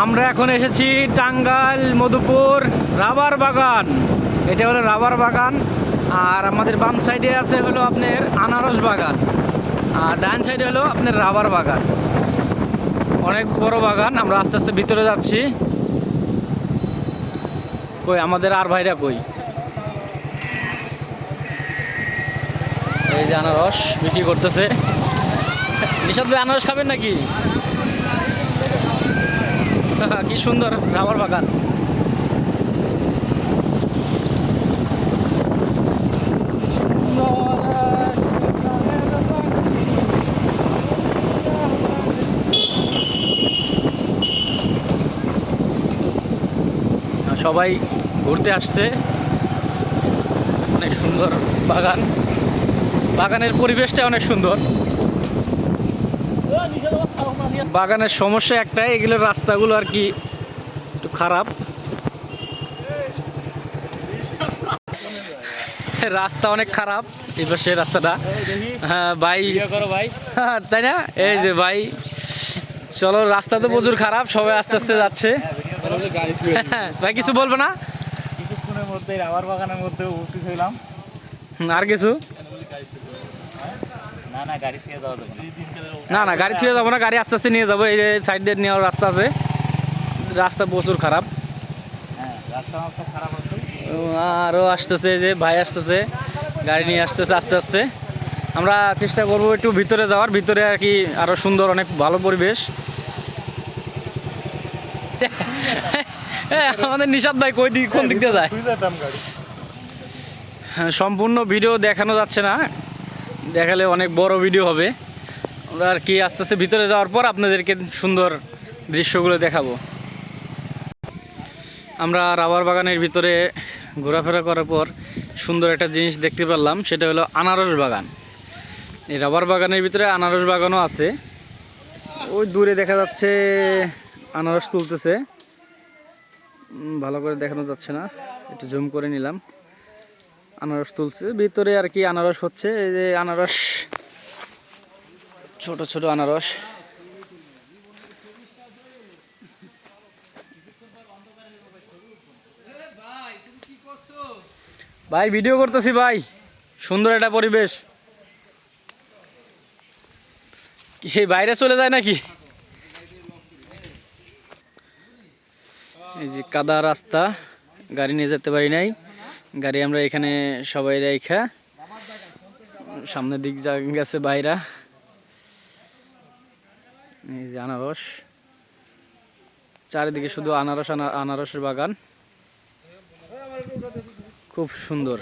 আমরা এখন এসেছি টাঙ্গাইল মধুপুর রাবার বাগান। এটা হলো রাবার বাগান, আর আমাদের বাম সাইডে আছে হলো আপনার আনারস বাগান, আর ডান সাইডে হলো আপনার রাবার বাগান। অনেক বড় বাগান। আমরা আস্তে আস্তে ভিতরে যাচ্ছি। কই আমাদের আর ভাইরা কই? এই যে আনারস বিক্রি করতেছে। নিশাদ ভাই আনারস খাবেন নাকি? কি সুন্দর রাবার বাগান। সবাই ঘুরতে আসছে। অনেক সুন্দর বাগান, বাগানের পরিবেশটা অনেক সুন্দর। বাগানের সমস্যা একটাই, এগুলোর রাস্তাগুলো আর কি একটু খারাপ। রাস্তা অনেক খারাপ এই পাশে রাস্তাটা। হ্যাঁ ভাই, তাই না? এই যে ভাই, চলো, রাস্তা তো প্রচুর খারাপ, সবাই আস্তে আস্তে যাচ্ছে। ভাই কিছু বলবো না? কিছুক্ষণের মধ্যে রাবার বাগানের মধ্যে উপস্থিত হইলাম। আর কিছু না না, গাড়ি থেকে যাওয়া যাবে না, না গাড়ি ছুঁয়ে যাবো না, গাড়ি আস্তে আস্তে নিয়ে যাবো। এই যে সাইড দিয়ে নেওয়ার রাস্তা আছে, রাস্তা প্রচুর খারাপ। হ্যাঁ, রাস্তা মাস্তা খারাপ হচ্ছে। আরও আসতেছে, যে ভাই আসতেছে, গাড়ি নিয়ে আসতেছে আস্তে আস্তে। আমরা চেষ্টা করবো একটু ভিতরে যাওয়ার, ভিতরে আর কি আরও সুন্দর, অনেক ভালো পরিবেশ। আমাদের নিশাদ ভাই কই দিক, কোন দিক দিয়ে যায়? সম্পূর্ণ ভিডিও দেখানো যাচ্ছে না, দেখালে অনেক বড় ভিডিও হবে। আমরা আর কি আস্তে আস্তে ভিতরে যাওয়ার পর আপনাদেরকে সুন্দর দৃশ্যগুলো দেখাবো। আমরা রাবার বাগানের ভিতরে ঘোরাফেরা করার পর সুন্দর একটা জিনিস দেখতে পেলাম, সেটা হলো আনারস বাগান। এই রাবার বাগানের ভিতরে আনারস বাগানও আছে। ওই দূরে দেখা যাচ্ছে আনারস তুলতেছে, ভালো করে দেখানো যাচ্ছে না, একটু জুম করে নিলাম। আনারস তুলছে ভিতরে আর কি, আনারস হচ্ছে। এই যে আনারস, ছোট ছোট আনারস। ভাই ভিডিও করতেছি ভাই, সুন্দর একটা পরিবেশ। কি বাইরে চলে যায় নাকি? এই যে কাদা রাস্তা, গাড়ি নিয়ে যেতে পারি নাই। গাড়ি আমরা এখানে সবাই রাইখা সামনের দিক গেছে বাইরা। এই যে আনারস, চারিদিকে শুধু আনারস, আনারসের বাগান, খুব সুন্দর।